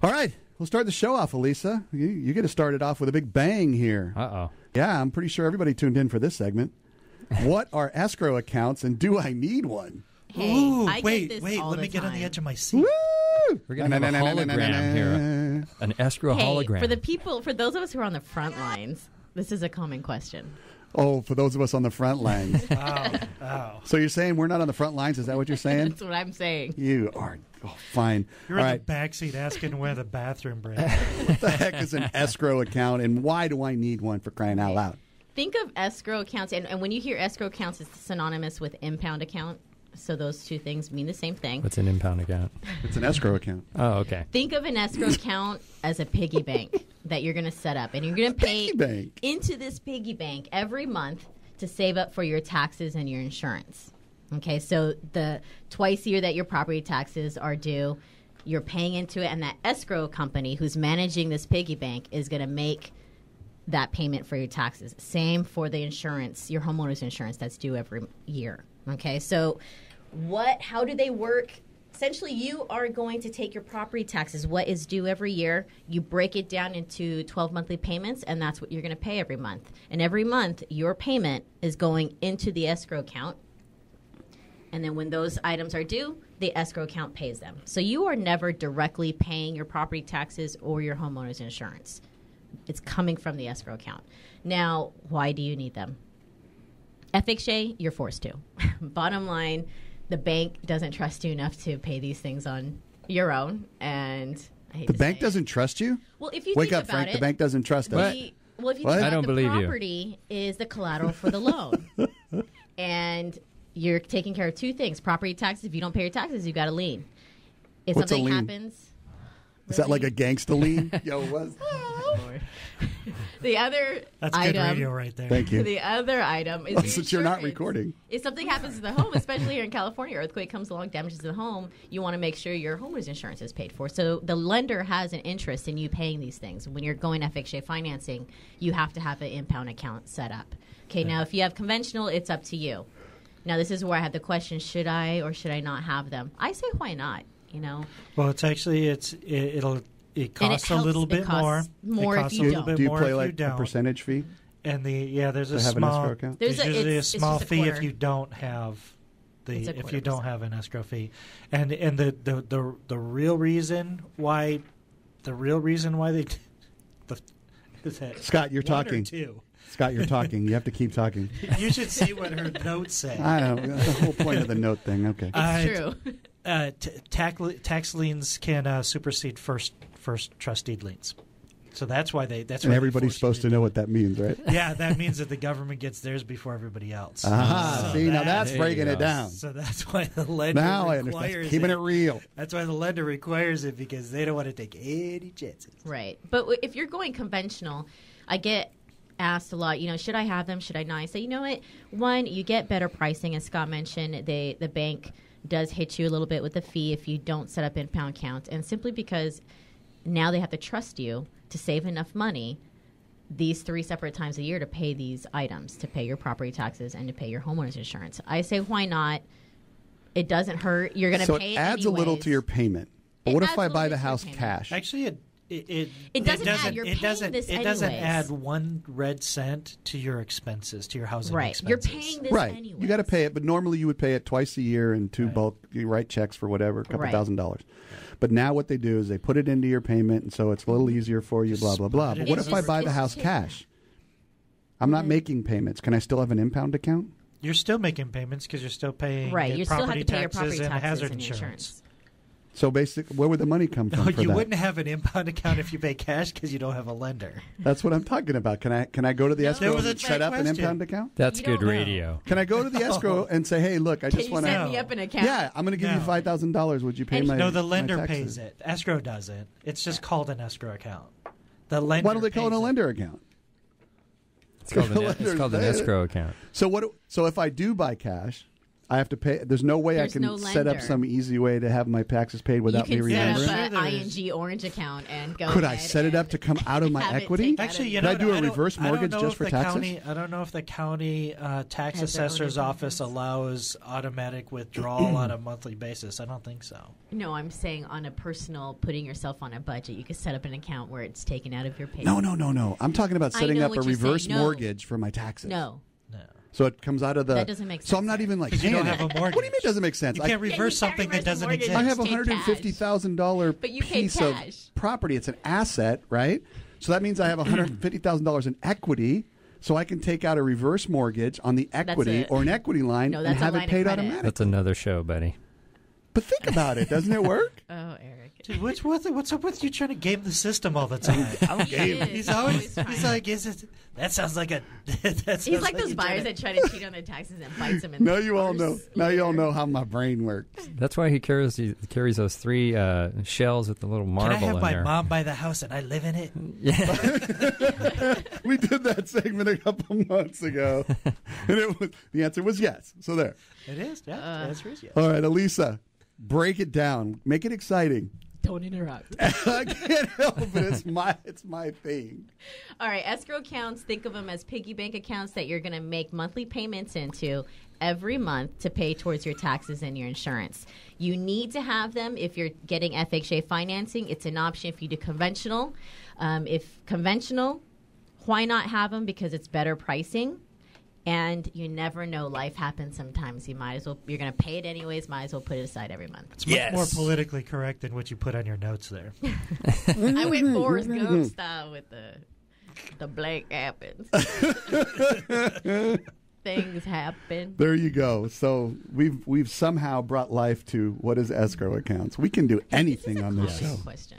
All right, we'll start the show off, Alissa. You get to start it off with a big bang here. Uh-oh. Yeah, I'm pretty sure everybody tuned in for this segment. What are escrow accounts, and do I need one? Hey, Ooh, I wait, get this wait, all let the me get on time. the edge of my seat. Woo! We're going to have a hologram here. An escrow Hey, hologram. for those of us who are on the front lines, this is a common question. Oh, for those of us on the front lines. Oh. So you're saying we're not on the front lines? Is that what you're saying? That's what I'm saying. You are fine. You're All in right. the backseat asking where the bathroom break. What the heck is an escrow account, and why do I need one, for crying out loud? Think of escrow accounts, and when you hear escrow accounts, it's synonymous with impound account. So those two things mean the same thing. What's an impound account? It's an escrow account. Oh, okay. Think of an escrow account as a piggy bank that you're going to set up, and you're going to pay Piggy bank. into this piggy bank every month to save up for your taxes and your insurance. Okay, so the twice a year that your property taxes are due, you're paying into it, and that escrow company who's managing this piggy bank is going to make that payment for your taxes. Same for the insurance, your homeowner's insurance that's due every year. Okay, so how do they work? Essentially, you are going to take your property taxes, what is due every year, you break it down into 12 monthly payments, and that's what you're going to pay every month. And every month, your payment is going into the escrow account. And then when those items are due, the escrow account pays them. So you are never directly paying your property taxes or your homeowner's insurance. It's coming from the escrow account. Now, why do you need them? FHA, you're forced to. Bottom line, the bank doesn't trust you enough to pay these things on your own. And I hate The to bank say it. doesn't trust you? Well, if you Wake think up, about Frank. it, The bank doesn't trust us. Well, if you What? think I about don't the believe you. property is the collateral for the loan. And you're taking care of two things. Property taxes, if you don't pay your taxes, you got a lien. If What's a something lien? happens... Is that like a gangsta lien? Yo, what? The other That's item... good radio right there. Thank you. The other item is the Since you're not insurance. recording. If something happens to the home, especially here in California, earthquake comes along, damages the home, you want to make sure your homeowner's insurance is paid for. So the lender has an interest in you paying these things. When you're going FHA financing, you have to have an impound account set up. Okay, Now if you have conventional, it's up to you. Now this is where I have the question, should I or should I not have them? I say why not, Well, it's actually it costs a little bit more. More It if costs you a little don't. bit Do you more play if like you don't. a percentage fee? And there's a To have an small escrow account? there's usually a it's small just a fee if quarter. you don't have It's a if quarter you don't percent. have an escrow fee. And the real reason why they is that Scott, you're one or talking. two. Scott, you're talking. You have to keep talking. You should see what her notes say. I don't know. That's the whole point of the note thing. Okay. It's true. Tax liens can supersede first trust deed liens. So that's why And they everybody's force you supposed to know what that means, right? Yeah, that means that the government gets theirs before everybody else. Aha. So See, now that's there you breaking it go. down. So that's why the lender Now I requires understand. Keeping it real. That's why the lender requires it, because they don't want to take any chances. Right. But if you're going conventional, I get asked a lot, should I have them? Should I not? I say, you know what? One, you get better pricing. As Scott mentioned, the bank does hit you a little bit with a fee if you don't set up impound counts. And simply because now they have to trust you to save enough money these 3 separate times a year to pay these items, to pay your property taxes and to pay your homeowner's insurance. I say, why not? It doesn't hurt. You're going to So pay it adds a little anyways. to your payment. But It what if adds I a buy little the bit to your house payment. cash? Actually, It doesn't add. You're it paying doesn't this it doesn't anyways. add 1 red cent to your expenses, to your housing Right. expenses. You're paying this Right. anyways. You got to pay it, but normally you would pay it twice a year in two bulk. You write checks for whatever, a couple Right. $1,000s. But now what they do is they put it into your payment, and so it's a little easier for you, blah, blah, blah. But what It's if I just- buy the it's house just- cash? I'm not making payments. Can I still have an impound account? You're still making payments because you're still paying Right. your You still have property to pay your taxes property and taxes hazard and insurance. insurance. So basically, where would the money come from No, for you that? wouldn't have an impound account if you pay cash because you don't have a lender. That's what I'm talking about. Can I go to the escrow That was a and set up an question. impound account? That's You good don't know. radio. Can I go to the escrow and say, hey, look, I Can just you want set to... me up an account? Yeah, I'm going to give you No. $5,000. Would you pay And- my No, the my lender taxes? pays it. Escrow doesn't. It's just called an escrow account. The lender. Why don't they call it a pays lender account? It's called The an lender's escrow account. So if I do buy cash, I have to pay. There's no way There's I can no set up lender. some easy way to have my taxes paid without me You can remembering. set up Yeah, an ING Orange account and go. Could I ahead set it up and to come out of my have it equity? take out Actually, of- you Could know, I do a don't- reverse I don't mortgage know just if for the taxes? County, I don't know if the county tax Has their own assessor's office departments. allows automatic withdrawal on a monthly basis. I don't think so. No, I'm saying on a personal, putting yourself on a budget, you could set up an account where it's taken out of your pay. No. I'm talking about I setting know up a what you're saying. reverse No. mortgage for my taxes. No. No. So it comes out of the. That doesn't make So I'm sense, not Eric. even like Because you paying don't it. have a mortgage. What do you mean it doesn't make sense? You can't you reverse can't something reverse that doesn't mortgage. exist. I have a Take $150,000 But you paid piece of cash. property. It's an asset, right? So that means I have $150,000 in equity. So I can take out a reverse mortgage on the equity it. or an equity line No, and that's a have line it of paid credit. automatically. That's another show, Betty. But think about it. Doesn't it work? Oh, Eric. Dude, what's up with you trying to game the system all the time? He is. He's always trying. he's like, that sounds like a. He's like those buyers that try to cheat on their taxes and bites them in Now the you all know. purse Now you all later. know how my brain works. That's why he carries those 3 shells with the little Can marble I have in my there. mom buy the house and I live in it? We did that segment a couple months ago, and the answer was yes. So there. It is. Yeah, the answer is yes. All right, Alissa, break it down. Make it exciting. Don't interrupt. I can't help it. It's my thing. All right, escrow accounts, think of them as piggy bank accounts that you're going to make monthly payments into every month to pay towards your taxes and your insurance. You need to have them if you're getting FHA financing. It's an option if you do conventional. If conventional, why not have them? Because it's better pricing. And you never know. Life happens sometimes. You're going to pay it anyways. Might as well put it aside every month. It's much more politically correct than what you put on your notes there. I went Forrest Gump style with the blank happens. Things happen. There you go. So we've somehow brought life to what is escrow accounts. We can do anything on this show. Question.